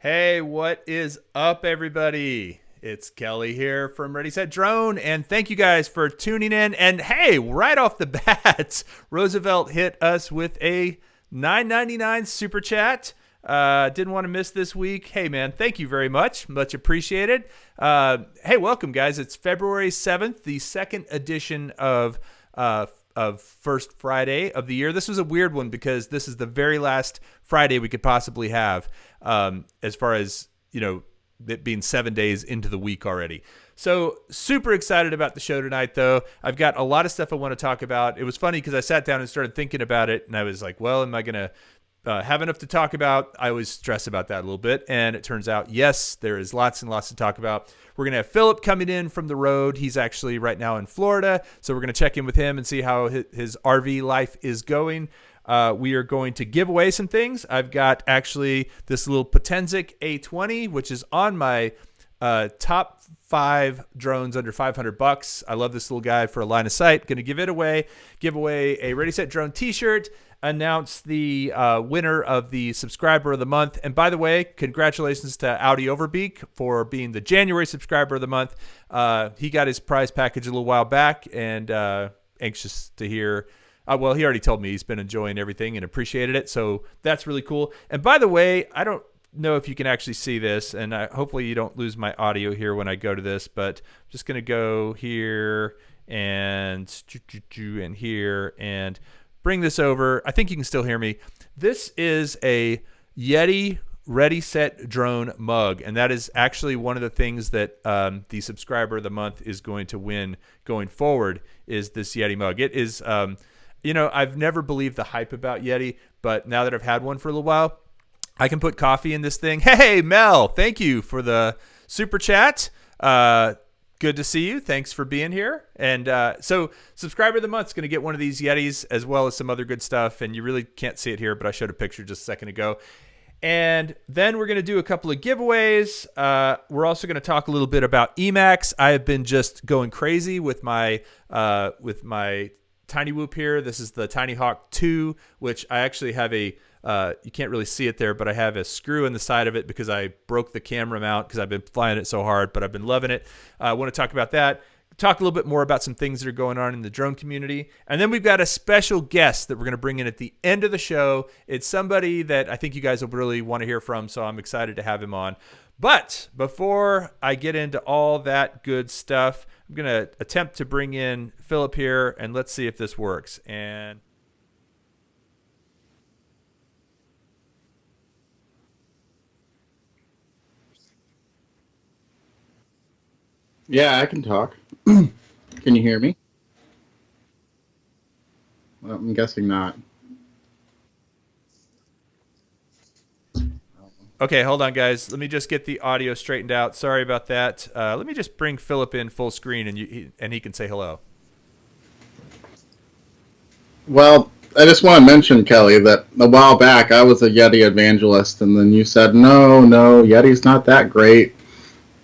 Hey, what is up, everybody? It's Kelly here from Ready Set Drone, and thank you guys for tuning in. And hey, right off the bat, Roosevelt hit us with a 9.99 super chat. Didn't want to miss this week. Hey, man, thank you very much. Much appreciated. Hey, welcome, guys. It's February 7th, the second edition of First Friday of the year. This was a weird one because this is the very last Friday we could possibly have, as far as, it being 7 days into the week already. So super excited about the show tonight, though. I've got a lot of stuff I want to talk about. It was funny because I sat down and started thinking about it, and I was like, well, am I going to have enough to talk about? I always stress about that a little bit. And it turns out, yes, there is lots and lots to talk about. We're going to have Philip coming in from the road. He's actually right now in Florida. So we're going to check in with him and see how his RV life is going. We are going to give away some things. I've got actually this little Potensic A20, which is on my top 5 drones under $500. I love this little guy for a line of sight. Going to give away a Ready Set Drone t-shirt, announce the winner of the subscriber of the month. And by the way, congratulations to Audi Overbeek for being the January subscriber of the month. He got his prize package a little while back, and anxious to hear. Well, he already told me he's been enjoying everything and appreciated it. So that's really cool. And by the way, I don't know if you can actually see this, and hopefully you don't lose my audio here when I go to this, but I'm just going to go here and here and bring this over. I think you can still hear me. This is a Yeti Ready Set Drone mug, and that is actually one of the things that the subscriber of the month is going to win going forward, is this Yeti mug. It is, I've never believed the hype about Yeti, but now that I've had one for a little while, I can put coffee in this thing. Hey, Mel, thank you for the super chat. Good to see you. Thanks for being here. And so subscriber of the month is going to get one of these Yetis as well as some other good stuff. And you really can't see it here, but I showed a picture just a second ago. And then we're going to do a couple of giveaways. We're also going to talk a little bit about Emacs. I have been just going crazy with my Tiny Whoop here. This is the Tiny Hawk 2, which I actually have you can't really see it there, but I have a screw in the side of it because I broke the camera mount because I've been flying it so hard, but I've been loving it. I want to talk about that. Talk a little bit more about some things that are going on in the drone community. And then we've got a special guest that we're going to bring in at the end of the show. It's somebody that I think you guys will really want to hear from, so I'm excited to have him on. But before I get into all that good stuff, I'm going to attempt to bring in Philip here, and let's see if this works. And Yeah, I can talk. Can you hear me? Well, I'm guessing not. okay, hold on, guys. Let me just get the audio straightened out. Sorry about that. Let me just bring Philip in full screen, and he can say hello. Well, I just want to mention, Kelly, that a while back I was a Yeti evangelist, and then you said, no, no, Yeti's not that great.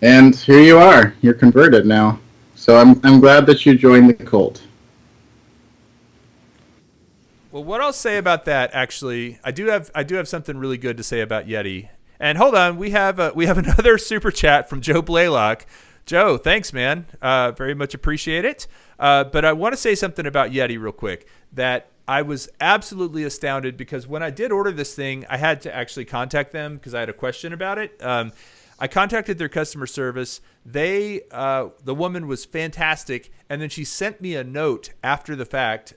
And here you are. You're converted now. So I'm glad that you joined the cult. Well, what I'll say about that, actually, I do have something really good to say about Yeti. And hold on, we have another super chat from Joe Blaylock. Joe, thanks, man. Very much appreciate it. But I want to say something about Yeti real quick. That I was absolutely astounded because when I did order this thing, I had to actually contact them because I had a question about it. I contacted their customer service. The woman was fantastic, and then she sent me a note after the fact.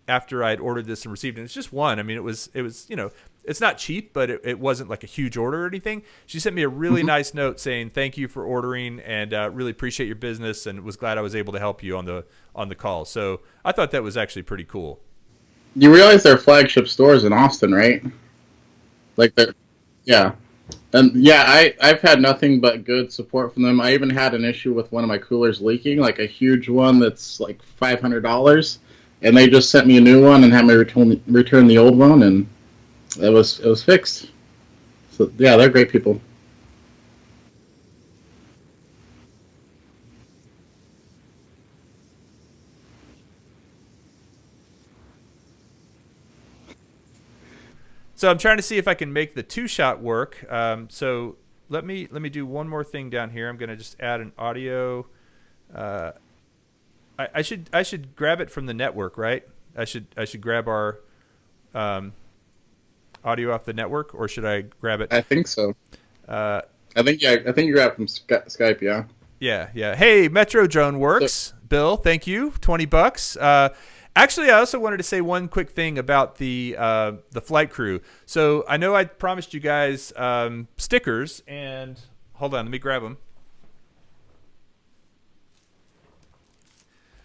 After I'd ordered this and received it. And it's just one. I mean, it's not cheap, but it wasn't like a huge order or anything. She sent me a really Hmm. nice note saying thank you for ordering and really appreciate your business and was glad I was able to help you on the call. So I thought that was actually pretty cool. You realize their flagship stores in Austin, right? Like they're, yeah. And yeah, I've had nothing but good support from them. I even had an issue with one of my coolers leaking, like a huge one that's like $500, and they just sent me a new one and had me return the old one, and it was fixed. So yeah, they're great people. So I'm trying to see if I can make the two-shot work. So let me do one more thing down here. I'm going to just add an audio. Uh, I should grab it from the network, right? I should grab our um, audio off the network, or should I grab it? I think so. Uh, I think you got from Skype, yeah. Yeah, yeah. Hey, Metro Drone So, Works. Bill, thank you. $20. Actually, I also wanted to say one quick thing about the flight crew. So I know I promised you guys stickers, and hold on, let me grab them.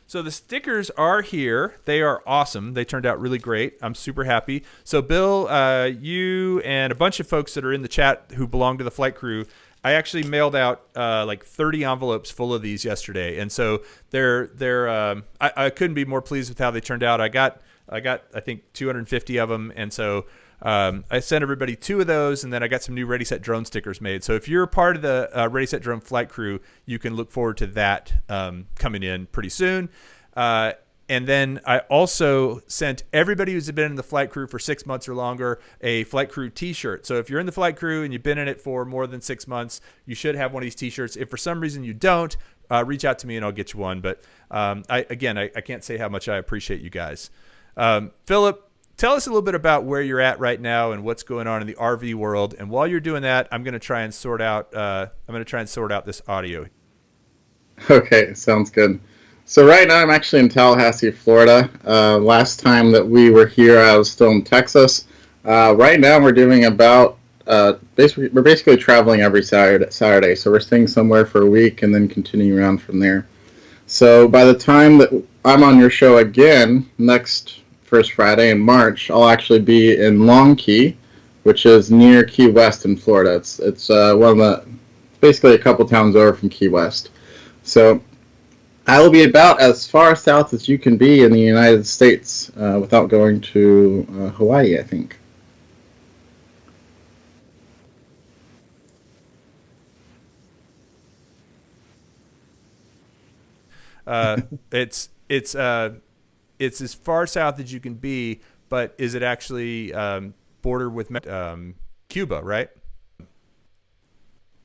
So the stickers are here. They are awesome. They turned out really great. I'm super happy. So Bill, you and a bunch of folks that are in the chat who belong to the flight crew, I actually mailed out like 30 envelopes full of these yesterday, and so I couldn't be more pleased with how they turned out. I got I think 250 of them, and so I sent everybody 2 of those, and then I got some new Ready Set Drone stickers made. So if you're part of the Ready Set Drone flight crew, you can look forward to that coming in pretty soon. And then I also sent everybody who's been in the flight crew for 6 months or longer a flight crew t-shirt. So if you're in the flight crew and you've been in it for more than 6 months, you should have one of these t-shirts. If for some reason you don't, reach out to me and I'll get you one. But I can't say how much I appreciate you guys. Philip, tell us a little bit about where you're at right now and what's going on in the RV world. And while you're doing that, I'm going to try and sort out this audio. okay, sounds good. So right now I'm actually in Tallahassee, Florida. Last time that we were here, I was still in Texas. Right now we're doing about we're basically traveling every Saturday. So we're staying somewhere for a week and then continuing around from there. So by the time that I'm on your show again next first Friday in March, I'll actually be in Long Key, which is near Key West in Florida. It's one of the basically a couple towns over from Key West. So I will be about as far south as you can be in the United States without going to Hawaii, I think. Uh, it's it's uh, it's as far south as you can be, but is it actually border with Cuba, right?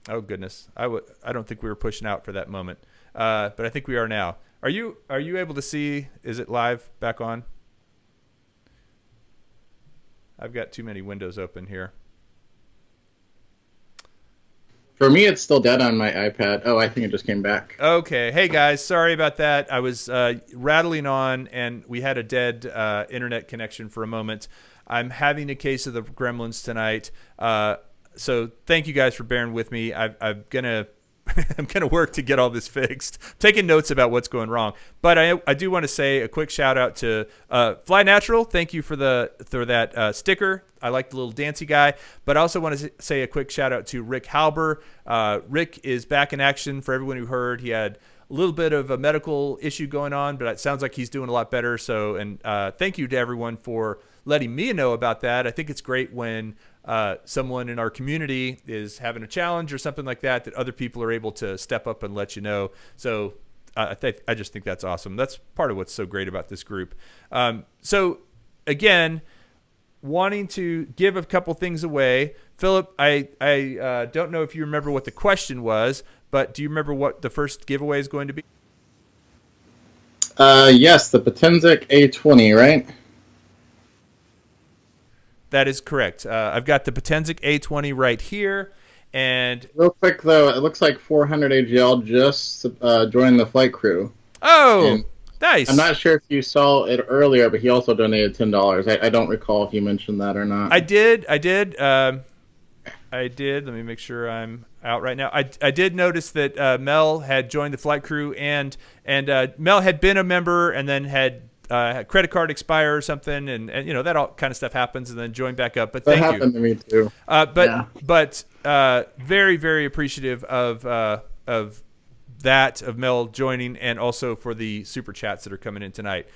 Oh goodness, I don't think we were pushing out for that moment, but I think we are now. Are you able to see? Is it live back on? I've got too many windows open here. For me, it's still dead on my iPad. Oh, I think it just came back. Okay, hey guys, sorry about that. I was rattling on, and we had a dead internet connection for a moment. I'm having a case of the gremlins tonight. So thank you guys for bearing with me. I'm gonna I'm gonna work to get all this fixed. I'm taking notes about what's going wrong, but I do want to say a quick shout out to Fly Natural. Thank you for that sticker. I like the little dancey guy, but I also want to say a quick shout out to Rick Halber. Rick is back in action. For everyone who heard, he had a little bit of a medical issue going on, but it sounds like he's doing a lot better. So, and thank you to everyone for letting me know about that. I think it's great when someone in our community is having a challenge or something like that other people are able to step up and let you know. So I just think that's awesome. That's part of what's so great about this group. So again, wanting to give a couple things away. Philip, I don't know if you remember what the question was, but do you remember what the first giveaway is going to be? Yes, the Potenzic A20, right? That is correct. I've got the Potenzic A20 right here. And Real quick, though, it looks like 400 AGL just joined the flight crew. oh, And nice. I'm not sure if you saw it earlier, but he also donated $10. I don't recall if you mentioned that or not. I did. Let me make sure I'm out right now. I did notice that Mel had joined the flight crew, and Mel had been a member and then had credit card expire or something, and you know that all kind of stuff happens, and then joined back up. But That thank happened you. to me too. But very, very appreciative of that, of Mel joining, and also for the super chats that are coming in tonight,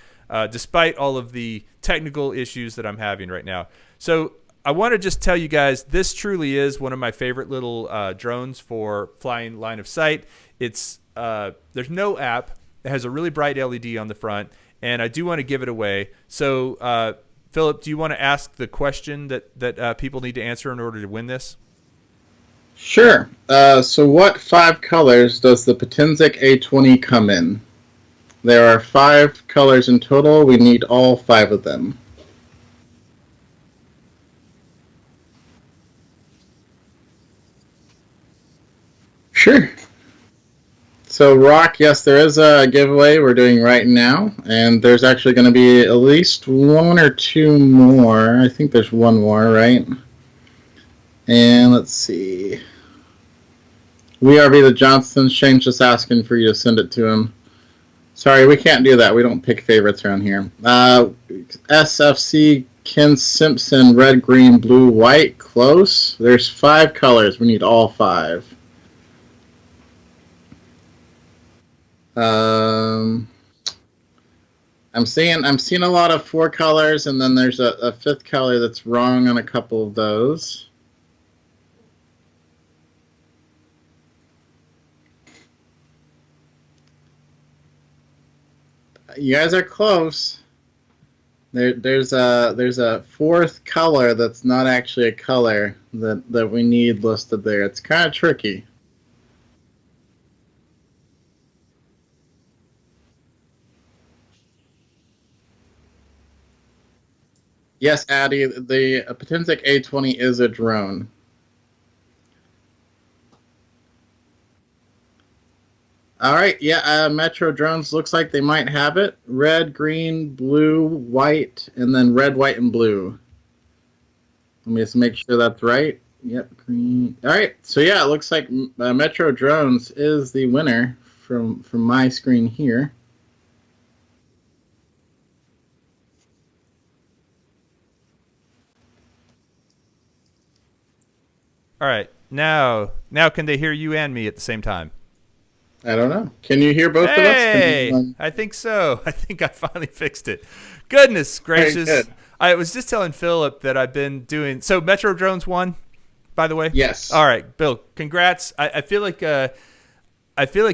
despite all of the technical issues that I'm having right now. So I want to just tell you guys, this truly is one of my favorite little drones for flying line of sight. It's there's no app. It has a really bright LED on the front, and I do want to give it away. So Philip, do you want to ask the question that people need to answer in order to win this? Sure. So what 5 colors does the Potensic A20 come in? There are 5 colors in total. We need all 5 of them. Sure. So, Rock, yes, there is a giveaway we're doing right now, and there's actually going to be at least 1 or 2 more. I think there's 1 more, right? And let's see. We are the Johnston. Shane's just asking for you to send it to him. Sorry, we can't do that. We don't pick favorites around here. SFC Ken Simpson, red, green, blue, white. Close. There's 5 colors. We need all 5. I'm seeing a lot of 4 colors, and then there's a 5th color that's wrong on a couple of those. You guys are close. There's a 4th color that's not actually a color that we need listed there. It's kind of tricky. Yes, Addy, the Potensic A20 is a drone. All right, yeah, Metro Drones looks like they might have it. Red, green, blue, white, and then red, white, and blue. Let me just make sure that's right. Yep, green. All right, so yeah, it looks like Metro Drones is the winner from my screen here. All right. Now can they hear you and me at the same time? I don't know. Can you hear both Hey, of us? I think so. I think I finally fixed it. Goodness gracious. Good. I was just telling Philip that I've been doing. So Metro Drones won, by the way? Yes. All right, Bill, congrats. I feel like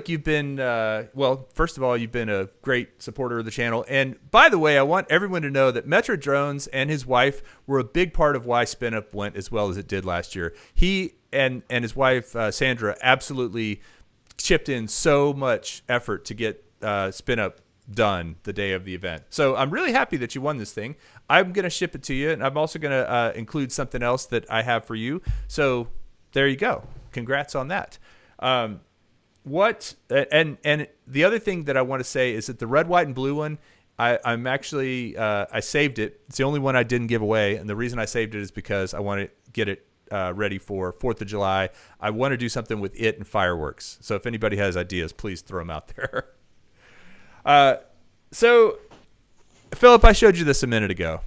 you've been, well, first of all, you've been a great supporter of the channel. And by the way, I want everyone to know that Metro Drones and his wife were a big part of why Spin Up went as well as it did last year. He and his wife, Sandra, absolutely chipped in so much effort to get Spin Up done the day of the event. So I'm really happy that you won this thing. I'm going to ship it to you, and I'm also going to include something else that I have for you. So there you go. Congrats on that. What and the other thing that I want to say is that the red, white, and blue one, I'm actually I saved it. It's the only one I didn't give away, and the reason I saved it is because I want to get it ready for 4th of July. I want to do something with it and fireworks. So if anybody has ideas, please throw them out there. So, Philip, I showed you this a minute ago.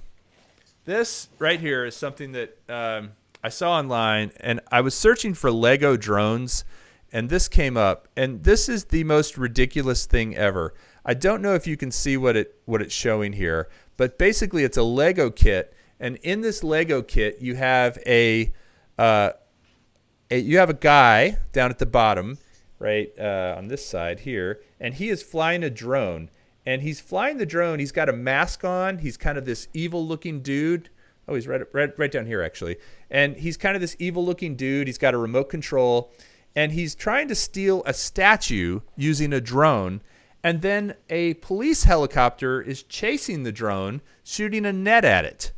This right here is something that I saw online, and I was searching for Lego drones, and this came up. And this is the most ridiculous thing ever. I don't know if you can see what it's showing here, but basically it's a Lego kit, and in this Lego kit you have you have a guy down at the bottom, right on this side here, and he is flying a drone. And he's flying the drone. He's got a mask on. He's kind of this evil-looking dude. Oh, he's right down here, actually. And he's kind of this evil-looking dude. He's got a remote control. And he's trying to steal a statue using a drone. And then a police helicopter is chasing the drone, shooting a net at it.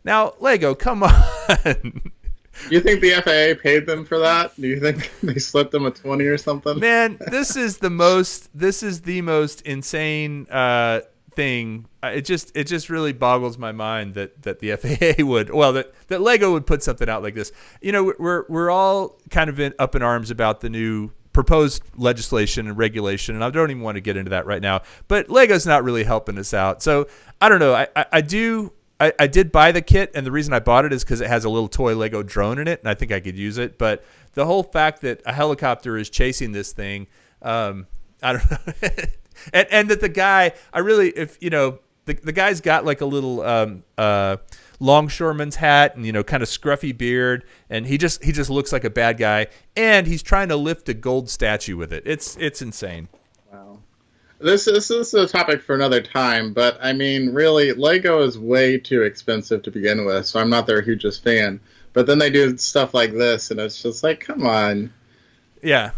Now, Lego, come on. Do you think the FAA paid them for that? Do you think they slipped them a 20 or something? Man, this is the most insane thing. It just really boggles my mind that the FAA would, well, that Lego would put something out like this. You know, we're all kind of up in arms about the new proposed legislation and regulation, and I don't even want to get into that right now. But Lego's not really helping us out. So I don't know. I did buy the kit, and the reason I bought it is because it has a little toy Lego drone in it, and I think I could use it. But the whole fact that a helicopter is chasing this thing, I don't know. and that the guy, the guy's got like a little longshoreman's hat and, kind of scruffy beard, and he just looks like a bad guy, and he's trying to lift a gold statue with it. It's insane. Wow. This is a topic for another time, but I mean, really, Lego is way too expensive to begin with, so I'm not their hugest fan. But then they do stuff like this, and it's just like, come on. Yeah.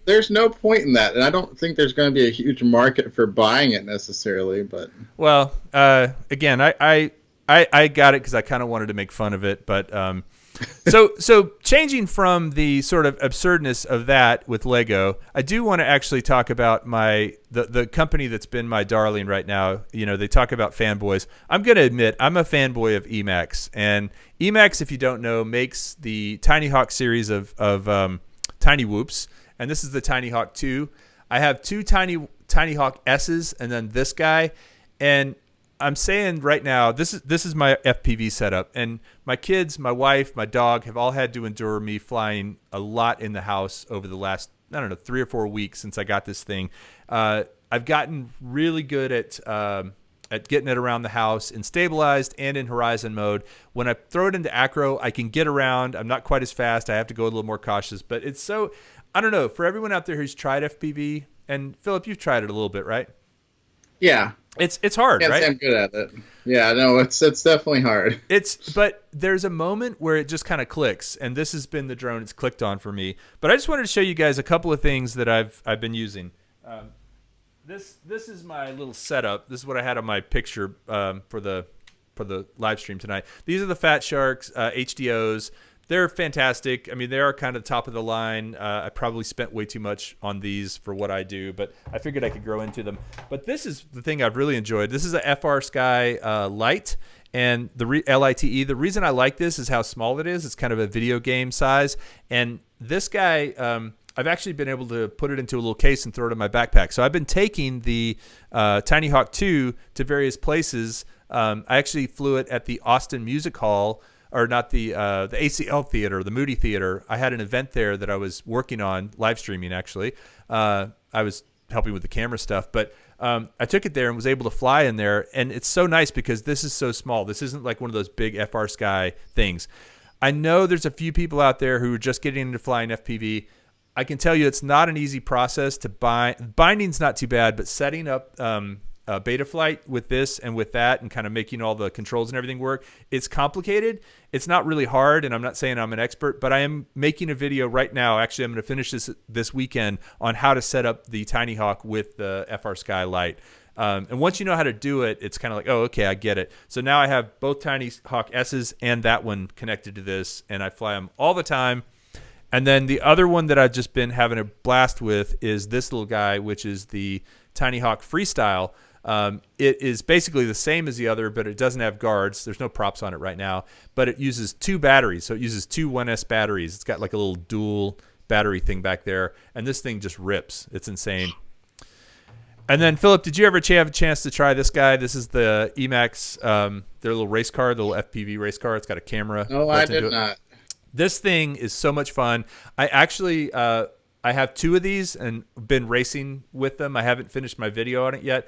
There's no point in that, and I don't think there's going to be a huge market for buying it necessarily. But Well, again, I got it because I kind of wanted to make fun of it, but so changing from the sort of absurdness of that with Lego, I do want to actually talk about the company that's been my darling right now. You know, they talk about fanboys. I'm going to admit I'm a fanboy of Emacs, and Emacs, if you don't know, makes the Tiny Hawk series of Tiny Whoops, and this is the Tiny Hawk 2. I have two Tiny Hawk S's, and then this guy, and I'm saying right now, this is my FPV setup, and my kids, my wife, my dog have all had to endure me flying a lot in the house over the last, I don't know, 3 or 4 weeks since I got this thing. I've gotten really good at getting it around the house in stabilized and in horizon mode. When I throw it into acro, I can get around. I'm not quite as fast. I have to go a little more cautious, but it's so, I don't know, for everyone out there who's tried FPV, and Philip, you've tried it a little bit, right? yeah, It's hard, right? I'm good at it. Yeah, no, it's definitely hard. But there's a moment where it just kind of clicks, and this has been the drone it's clicked on for me. But I just wanted to show you guys a couple of things that I've been using. This is my little setup. This is what I had on my picture for the live stream tonight. These are the Fat Sharks HDOs. They're fantastic. I mean, they are kind of top of the line. I probably spent way too much on these for what I do, but I figured I could grow into them. But this is the thing I've really enjoyed. This is a FR Sky Lite, and the LITE. The reason I like this is how small it is. It's kind of a video game size. And this guy, I've actually been able to put it into a little case and throw it in my backpack. So I've been taking the Tiny Hawk 2 to various places. I actually flew it at the Austin Music Hall, or not the ACL Theater, the Moody Theater. I had an event there that I was working on, live streaming actually. I was helping with the camera stuff, but I took it there and was able to fly in there. And it's so nice because this is so small. This isn't like one of those big FR Sky things. I know there's a few people out there who are just getting into flying FPV. I can tell you it's not an easy process to bind. Binding's not too bad, but setting up Betaflight with this and with that and kind of making all the controls and everything work, it's complicated. It's not really hard, and I'm not saying I'm an expert, but I am making a video right now. Actually, I'm going to finish this weekend on how to set up the Tiny Hawk with the FR Sky Lite. And once you know how to do it, it's kind of like, oh, okay, I get it. So now I have both Tiny Hawk S's and that one connected to this, and I fly them all the time. And then the other one that I've just been having a blast with is this little guy, which is the Tiny Hawk Freestyle. It is basically the same as the other, but it doesn't have guards. There's no props on it right now, but it uses 2 batteries. So it uses 2 1S batteries. It's got like a little dual battery thing back there, and this thing just rips. It's insane. And then, Philip, did you ever have a chance to try this guy? This is the Emacs, their little race car, the little FPV race car. It's got a camera. No, I did not. This thing is so much fun. I actually I have 2 of these and been racing with them. I haven't finished my video on it yet.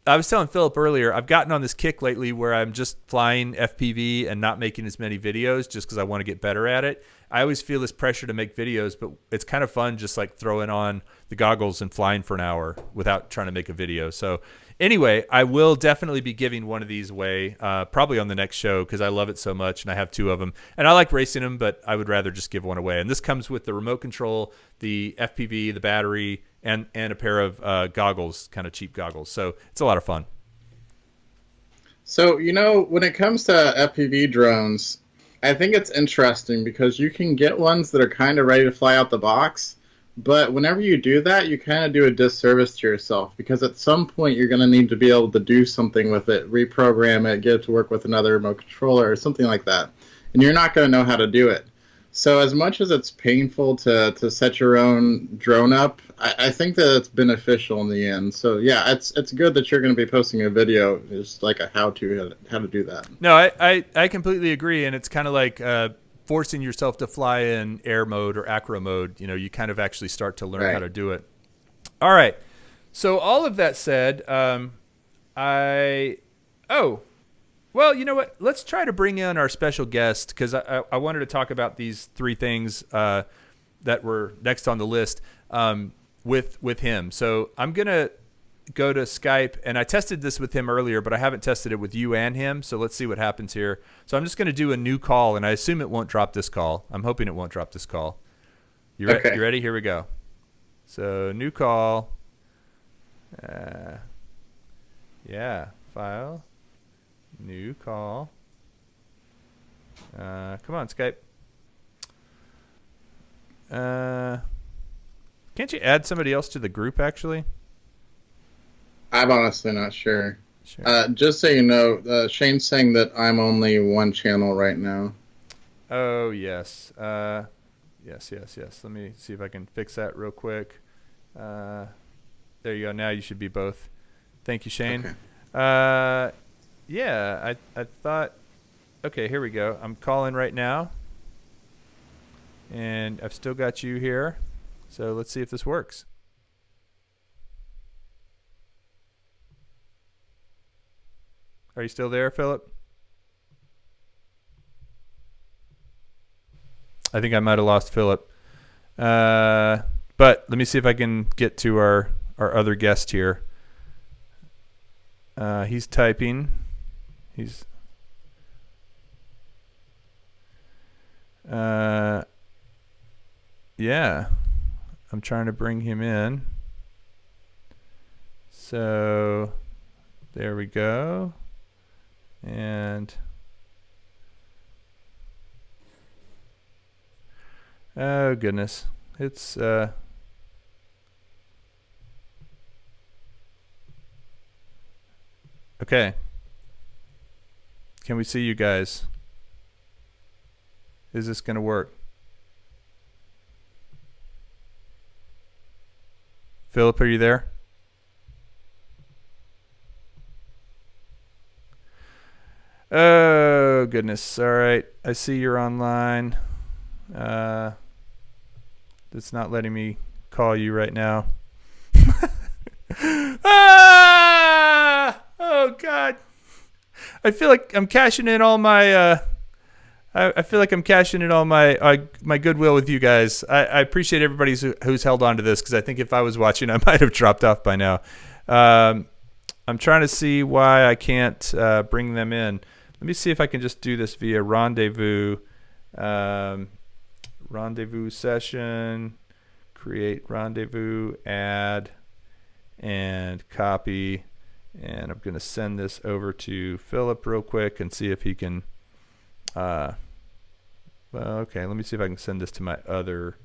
I was telling Philip earlier, I've gotten on this kick lately where I'm just flying FPV and not making as many videos just because I want to get better at it. I always feel this pressure to make videos, but it's kind of fun just like throwing on the goggles and flying for an hour without trying to make a video. So anyway, I will definitely be giving one of these away, probably on the next show because I love it so much and I have 2 of them. And I like racing them, but I would rather just give one away. And this comes with the remote control, the FPV, the battery, and a pair of goggles, kind of cheap goggles. So it's a lot of fun. So, when it comes to FPV drones, I think it's interesting because you can get ones that are kind of ready to fly out the box, but whenever you do that, you kind of do a disservice to yourself because at some point you're going to need to be able to do something with it, reprogram it, get it to work with another remote controller or something like that, and you're not going to know how to do it. So as much as it's painful to set your own drone up, I think that it's beneficial in the end. So yeah, it's good that you're going to be posting a video, just like a how to do that. No, I completely agree, and it's kind of like forcing yourself to fly in air mode or acro mode. You kind of actually start to learn how to do it. All right. So all of that said, well, you know what? Let's try to bring in our special guest because I wanted to talk about these 3 things that were next on the list with him. So I'm gonna go to Skype, and I tested this with him earlier, but I haven't tested it with you and him. So let's see what happens here. So I'm just going to do a new call, and I assume it won't drop this call. I'm hoping it won't drop this call. You ready? Here we go. So new call. Yeah, file. New call. Come on, Skype. Can't you add somebody else to the group, actually? I'm honestly not sure. Sure. Just so you know, Shane's saying that I'm only one channel right now. Oh, yes. Yes. Let me see if I can fix that real quick. There you go. Now you should be both. Thank you, Shane. Okay. Yeah, I thought... Okay, here we go. I'm calling right now. And I've still got you here. So let's see if this works. Are you still there, Philip? I think I might have lost Philip. But let me see if I can get to our other guest here. He's typing. Yeah. I'm trying to bring him in. So there we go. And oh goodness. It's okay. Can we see you guys? Is this going to work? Philip, are you there? Oh, goodness. All right. I see you're online. It's not letting me call you right now. Oh, God. I feel like I'm cashing in all my... I feel like I'm cashing in all my my goodwill with you guys. I appreciate everybody who's held on to this, because I think if I was watching, I might have dropped off by now. I'm trying to see why I can't bring them in. Let me see if I can just do this via Rendezvous. Rendezvous session, create Rendezvous, add, and copy. And I'm going to send this over to Philip real quick and see if he can... well, okay, let me see if I can send this to my other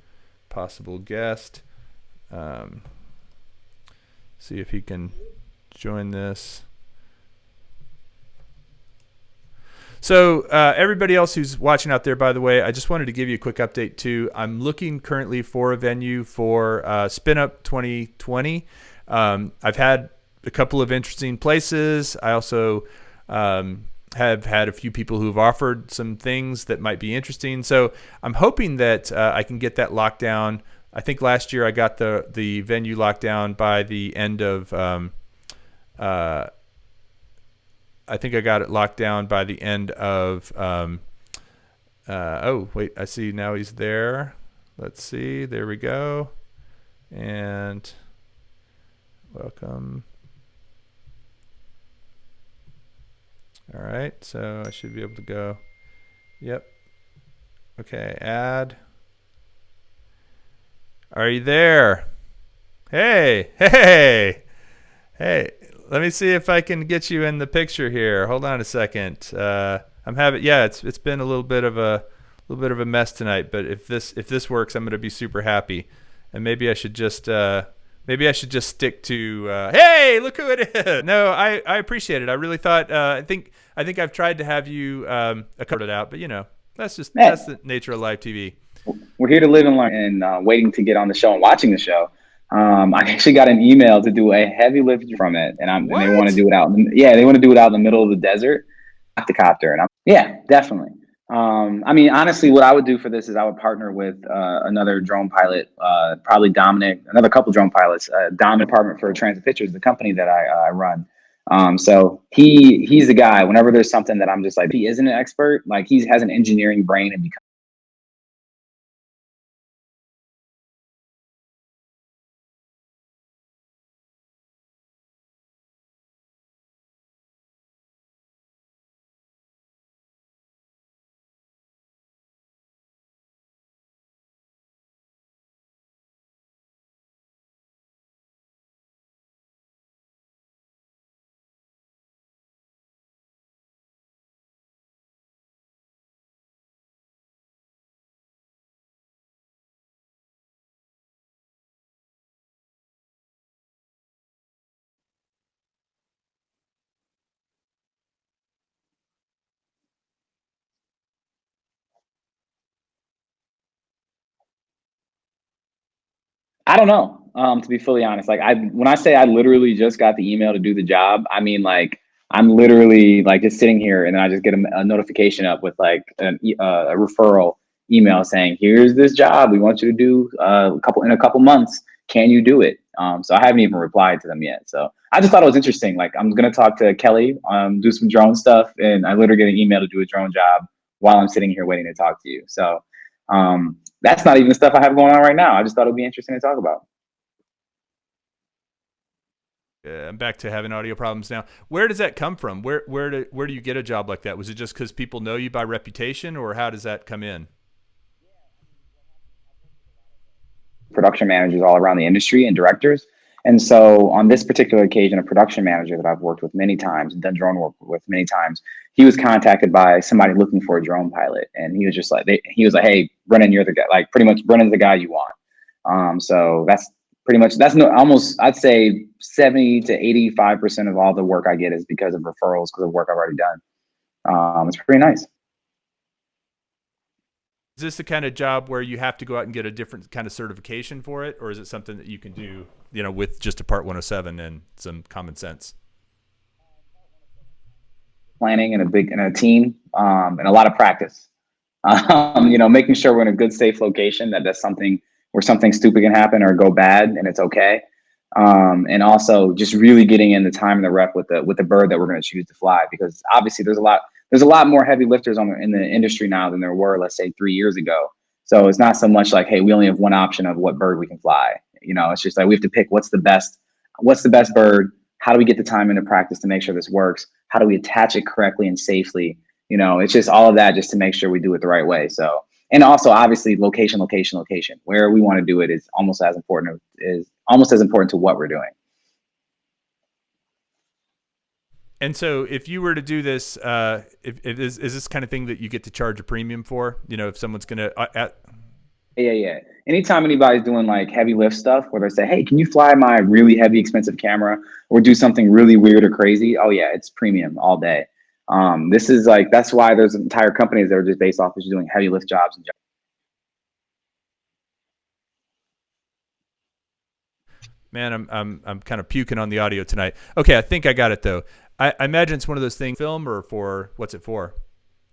possible guest. See if he can join this. So everybody else who's watching out there, by the way, I just wanted to give you a quick update too. I'm looking currently for a venue for SpinUp 2020. I've had a couple of interesting places. I also have had a few people who've offered some things that might be interesting. So I'm hoping that I can get that locked down. I think last year I got the venue locked down by the end of I think I got it locked down by the end of oh wait, I see now he's there. Let's see, there we go. And welcome. All right, so I should be able to go. Yep. Okay, add. Are you there? Hey. Let me see if I can get you in the picture here. Hold on a second. It's been a little bit of a mess tonight, but if this works, I'm going to be super happy. And maybe I should just stick to hey, look who it is. No, I appreciate it. I really thought I think I've tried to have you cut it out, but that's the nature of live TV. We're here to live and learn, and waiting to get on the show and watching the show. I actually got an email to do a heavy lift from it, and they want to do it out. They want to do it out in the middle of the desert, at the copter, and definitely. I mean, honestly, what I would do for this is I would partner with another drone pilot, probably Dominic, another couple drone pilots. Dominic Department for Transit Pictures, the company that I run. So he's the guy. Whenever there's something that I'm just like, he isn't an expert, like he has an engineering brain and I don't know. To be fully honest, like when I say I literally just got the email to do the job, I mean like I'm literally like just sitting here and then I just get a notification up with like a referral email saying, "Here's this job we want you to do in a couple months. Can you do it?" So I haven't even replied to them yet. So I just thought it was interesting. Like I'm gonna talk to Kelly, do some drone stuff, and I literally get an email to do a drone job while I'm sitting here waiting to talk to you. So that's not even the stuff I have going on right now. I just thought it'd be interesting to talk about. I'm back to having audio problems now. Where does that come from? Where do you get a job like that? Was it just because people know you by reputation, or how does that come in? Production managers all around the industry and directors. And so on this particular occasion, a production manager that I've worked with many times, done drone work with many times, he was contacted by somebody looking for a drone pilot. And he was just like, "Hey, Brennan, you're the guy." Like pretty much Brennan's the guy you want. So that's pretty much, almost, I'd say 70 to 85% of all the work I get is because of referrals, because of work I've already done. It's pretty nice. Is this the kind of job where you have to go out and get a different kind of certification for it, or is it something that you can do, with just a Part 107 and some common sense? Planning and a team, and a lot of practice. Making sure we're in a good, safe location, that's something where something stupid can happen or go bad and it's okay. And also just really getting in the time and the rep with the bird that we're going to choose to fly, because obviously there's a lot more heavy lifters in the industry now than there were, let's say 3 years ago. So it's not so much like, hey, we only have one option of what bird we can fly. It's just like we have to pick what's the best bird. How do we get the time into practice to make sure this works? How do we attach it correctly and safely? It's just all of that just to make sure we do it the right way. So, and also obviously location. Where we want to do it is almost as important to what we're doing. And so if you were to do this, is this kind of thing that you get to charge a premium for? If someone's going to... Yeah. Anytime anybody's doing like heavy lift stuff where they say, "Hey, can you fly my really heavy, expensive camera or do something really weird or crazy?" Oh yeah, it's premium all day. This is like, that's why there's entire companies that are just based off of just doing heavy lift jobs. Man, I'm kind of puking on the audio tonight. Okay, I think I got it though. I imagine it's one of those things, film or for, what's it for?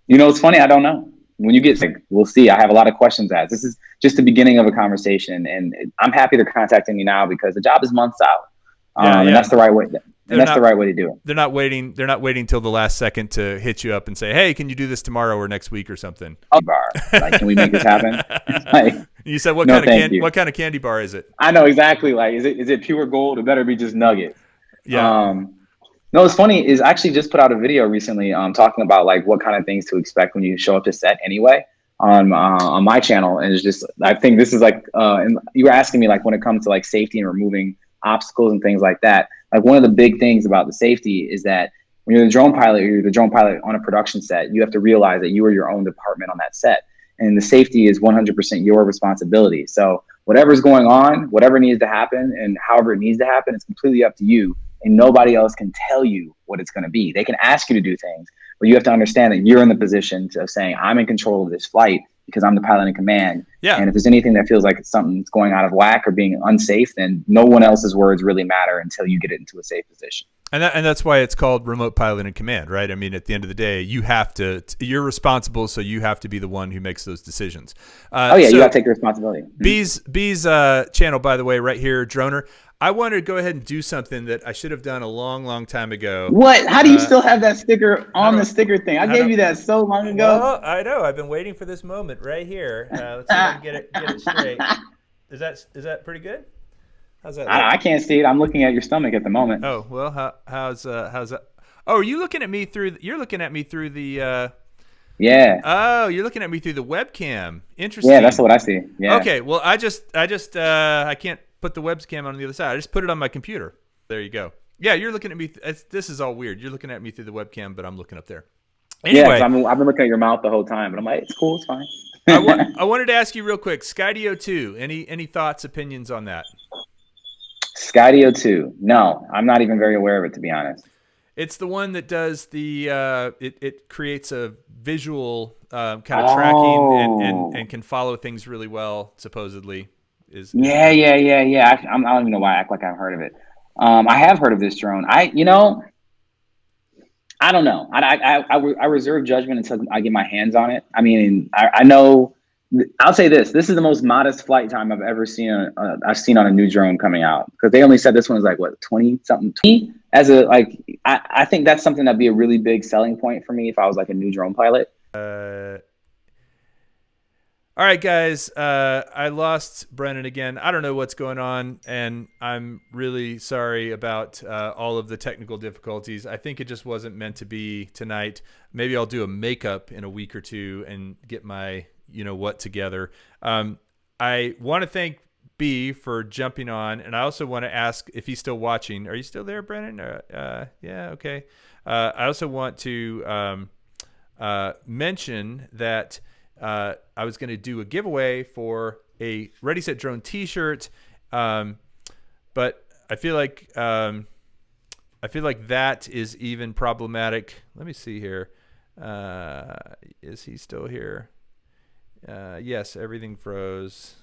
It's funny. I don't know. When you get sick, we'll see. I have a lot of questions asked. This is just the beginning of a conversation, and I'm happy they're contacting me now because the job is months out. And that's the right way. The right way to do it. They're not waiting till the last second to hit you up and say, "Hey, can you do this tomorrow or next week or something?" Bar. Like, can we make this happen? Like, you said, what kind of candy bar is it? I know exactly. Like, is it pure gold? It better be just nuggets. Yeah. No, it's funny is I actually just put out a video recently talking about like what kind of things to expect when you show up to set anyway on my channel. And it's just, I think this is like, and you were asking me like when it comes to like safety and removing obstacles and things like that. Like one of the big things about the safety is that when you're the drone pilot on a production set, you have to realize that you are your own department on that set. And the safety is 100% your responsibility. So whatever's going on, whatever needs to happen and however it needs to happen, it's completely up to you. And nobody else can tell you what it's going to be. They can ask you to do things, but you have to understand that you're in the position of saying, "I'm in control of this flight because I'm the pilot in command." Yeah. And if there's anything that feels like it's something that's going out of whack or being unsafe, then no one else's words really matter until you get it into a safe position. And that's why it's called remote pilot and command, right? I mean, at the end of the day, you're responsible, so you have to be the one who makes those decisions. You got to take the responsibility. B's channel, by the way, right here, Droner. I wanted to go ahead and do something that I should have done a long, long time ago. What? How do you still have that sticker on the sticker thing? I gave you that so long ago. Well, I know. I've been waiting for this moment right here. Let's see if I can get it straight. Is that pretty good? How's that? I can't see it. I'm looking at your stomach at the moment. Oh well, how's that? Oh, are you looking at me through? You're looking at me through the. Yeah. Oh, you're looking at me through the webcam. Interesting. Yeah, that's what I see. Yeah. Okay. Well, I can't put the webcam on the other side. I just put it on my computer. There you go. Yeah, you're looking at me. This is all weird. You're looking at me through the webcam, but I'm looking up there. Anyway, I've been looking at your mouth the whole time, but I'm like, it's cool, it's fine. I wanted to ask you real quick, Skydio 2. Any thoughts, opinions on that? Skydio 2. No, I'm not even very aware of it, to be honest. It's the one that does the it creates a visual kind of tracking and can follow things really well, supposedly. Yeah. I don't even know why I act like I've heard of it. I have heard of this drone. I don't know. I reserve judgment until I get my hands on it. I mean, I know. I'll say this: this is the most modest flight time I've ever seen. I've seen on a new drone coming out, because they only said this one is like what 20 something. 20 as a like, I think that's something that'd be a really big selling point for me if I was like a new drone pilot. All right, guys. I lost Brennan again. I don't know what's going on, and I'm really sorry about all of the technical difficulties. I think it just wasn't meant to be tonight. Maybe I'll do a makeup in a week or two and get my what together. I want to thank B for jumping on, and I also want to ask if he's still watching. Are you still there, Brennan? Yeah, okay. I also want to mention that I was going to do a giveaway for a Ready Set Drone T-shirt, but I feel like that is even problematic. Let me see here. Is he still here? Yes, everything froze.